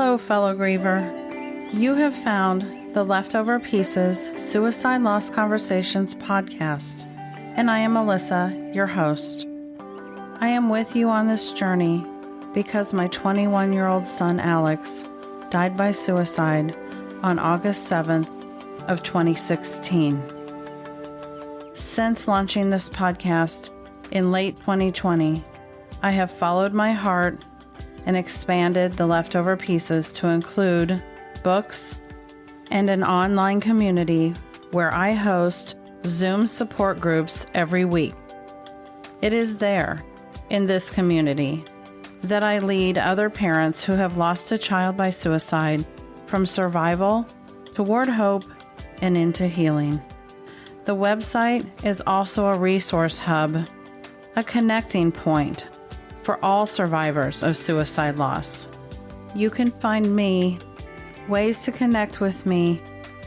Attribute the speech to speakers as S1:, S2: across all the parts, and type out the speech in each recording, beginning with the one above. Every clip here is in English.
S1: Hello, fellow griever. You have found the Leftover Pieces Suicide Loss Conversations podcast, and I am Melissa, your host. I am with you on this journey because my 21-year-old son, Alex, died by suicide on August 7th of 2016. Since launching this podcast in late 2020, I have followed my heart and expanded the Leftover Pieces to include books and an online community where I host Zoom support groups every week. It is there, in this community, that I lead other parents who have lost a child by suicide from survival toward hope and into healing. The website is also a resource hub, a connecting point for all survivors of suicide loss. You can find me, ways to connect with me,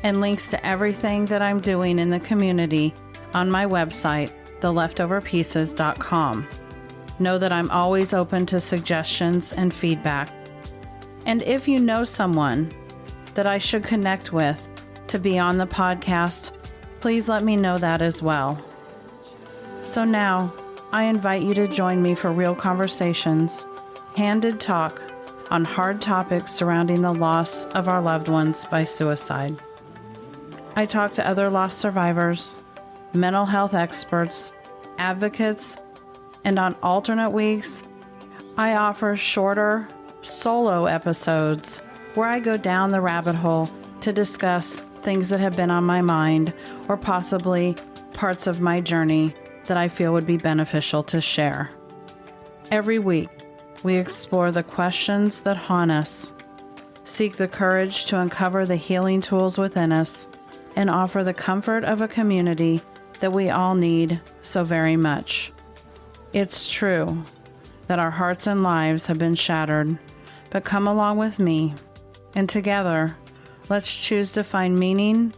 S1: and links to everything that I'm doing in the community on my website, theleftoverpieces.com. Know that I'm always open to suggestions and feedback. And if you know someone that I should connect with to be on the podcast, please let me know that as well. So now, I invite you to join me for real conversations, candid talk on hard topics surrounding the loss of our loved ones by suicide. I talk to other loss survivors, mental health experts, advocates, and on alternate weeks, I offer shorter solo episodes where I go down the rabbit hole to discuss things that have been on my mind or possibly parts of my journey that I feel would be beneficial to share. Every week, we explore the questions that haunt us, seek the courage to uncover the healing tools within us, and offer the comfort of a community that we all need so very much. It's true that our hearts and lives have been shattered, but come along with me, and together, let's choose to find meaning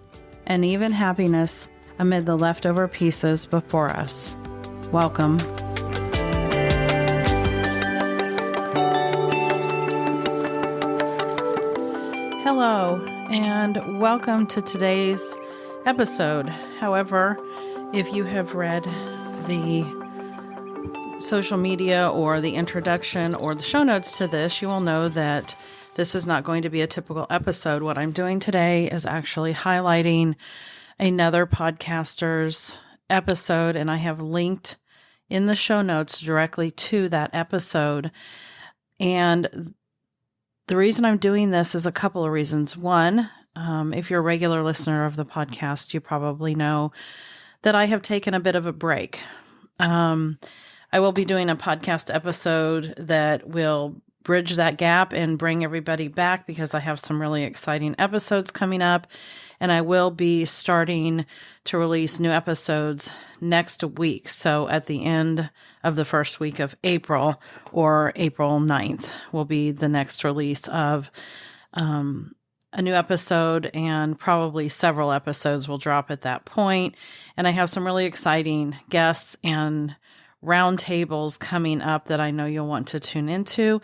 S1: and even happiness amid the leftover pieces before us. Welcome. Hello, and welcome to today's episode. However, if you have read the social media or the introduction or the show notes to this, you will know that this is not going to be a typical episode. What I'm doing today is actually highlighting another podcaster's episode, and I have linked in the show notes directly to that episode. And the reason I'm doing this is a couple of reasons. One, if you're a regular listener of the podcast, you probably know that I have taken a bit of a break. I will be doing a podcast episode that will bridge that gap and bring everybody back because I have some really exciting episodes coming up. And I will be starting to release new episodes next week. So at the end of the first week of April, or April 9th, will be the next release of a new episode, and probably several episodes will drop at that point. And I have some really exciting guests and roundtables coming up that I know you'll want to tune into.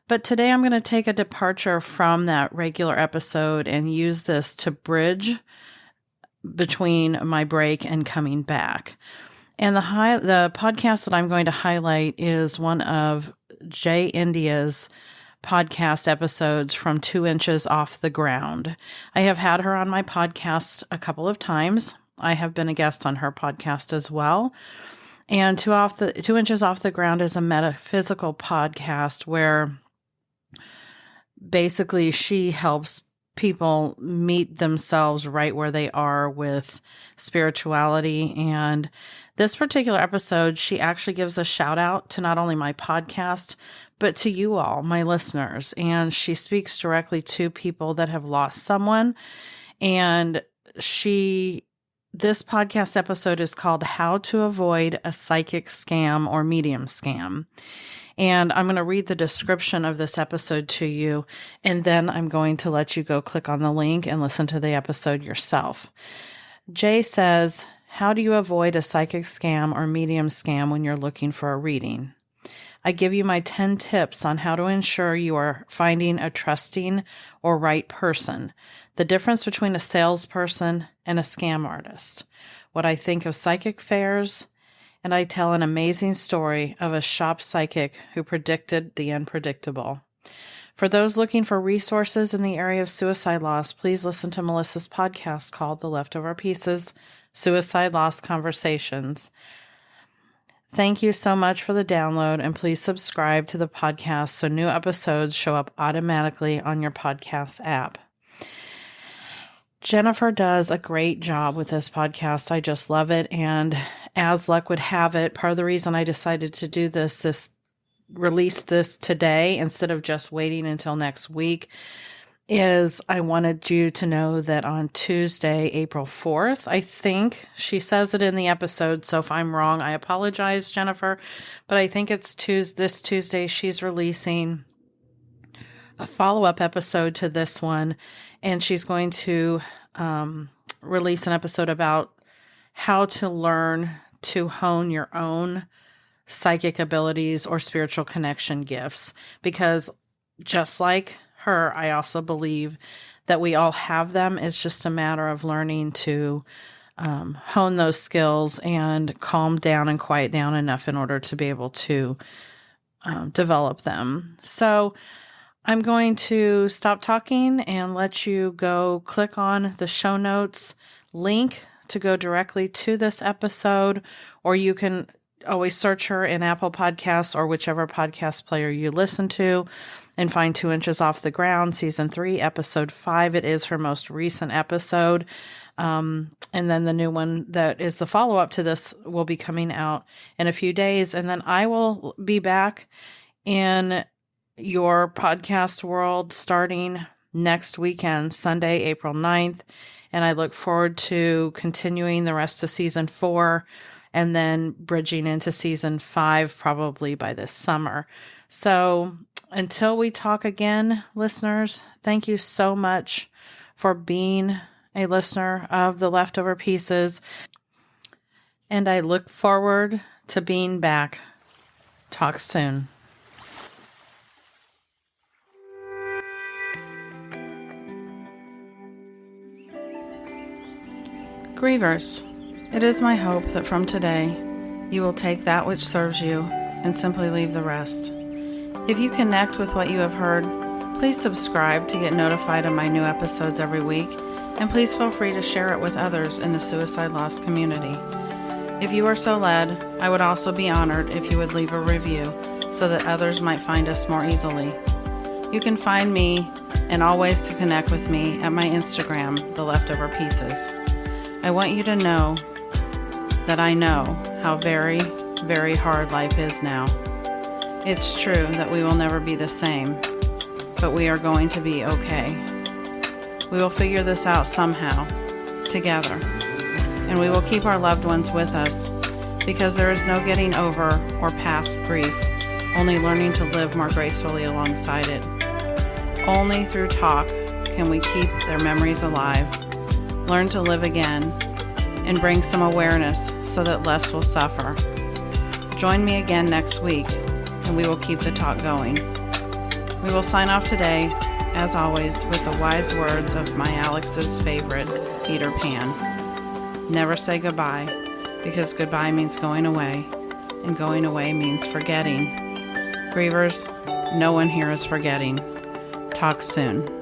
S1: But today I'm going to take a departure from that regular episode and use this to bridge between my break and coming back. And the podcast that I'm going to highlight is one of Jay India's podcast episodes from 2 Inches Off the Ground. I have had her on my podcast a couple of times. I have been a guest on her podcast as well. And 2 Inches Off the Ground is a metaphysical podcast where basically she helps people meet themselves right where they are with spirituality. And this particular episode, she actually gives a shout out to not only my podcast, but to you all, my listeners. And she speaks directly to people that have lost someone. And this podcast episode is called How to Avoid a Psychic Scam or Medium Scam. And I'm going to read the description of this episode to you, and then I'm going to let you go click on the link and listen to the episode yourself. Jay says, how do you avoid a psychic scam or medium scam when you're looking for a reading? I give you my 10 tips on how to ensure you are finding a trusting or right person, the difference between a salesperson and a scam artist, what I think of psychic fairs, and I tell an amazing story of a shop psychic who predicted the unpredictable. For those looking for resources in the area of suicide loss, please listen to Melissa's podcast called The Leftover Pieces, Suicide Loss Conversations. Thank you so much for the download, and please subscribe to the podcast so new episodes show up automatically on your podcast app. Jennifer does a great job with this podcast. I just love it. And as luck would have it, part of the reason I decided to do release this today instead of just waiting until next week is I wanted you to know that on Tuesday, April 4th, I think she says it in the episode. So if I'm wrong, I apologize, Jennifer, but I think it's this Tuesday, she's releasing a follow-up episode to this one, and she's going to release an episode about how to learn to hone your own psychic abilities or spiritual connection gifts. Because just like her, I also believe that we all have them. It's just a matter of learning to hone those skills and calm down and quiet down enough in order to be able to develop them. So I'm going to stop talking and let you go click on the show notes link to go directly to this episode, or you can always search her in Apple Podcasts or whichever podcast player you listen to and find 2 Inches Off the Ground, Season 3, Episode 5. It is her most recent episode. And then the new one that is the follow-up to this will be coming out in a few days. And then I will be back in your podcast world starting next weekend, Sunday, April 9th. And I look forward to continuing the rest of Season 4 and then bridging into Season 5 probably by this summer. So until we talk again, listeners, thank you so much for being a listener of The Leftover Pieces. And I look forward to being back. Talk soon. Grievers, it is my hope that from today you will take that which serves you and simply leave the rest. If you connect with what you have heard, please subscribe to get notified of my new episodes every week, and please feel free to share it with others in the suicide loss community. If you are so led, I would also be honored if you would leave a review so that others might find us more easily. You can find me and all ways to connect with me at my Instagram, The Leftover Pieces. I want you to know that I know how very, very hard life is now. It's true that we will never be the same, but we are going to be okay. We will figure this out somehow, together, and we will keep our loved ones with us because there is no getting over or past grief, only learning to live more gracefully alongside it. Only through talk can we keep their memories alive, learn to live again, and bring some awareness so that less will suffer. Join me again next week, and we will keep the talk going. We will sign off today, as always, with the wise words of my Alex's favorite, Peter Pan. Never say goodbye, because goodbye means going away, and going away means forgetting. Grievers, no one here is forgetting. Talk soon.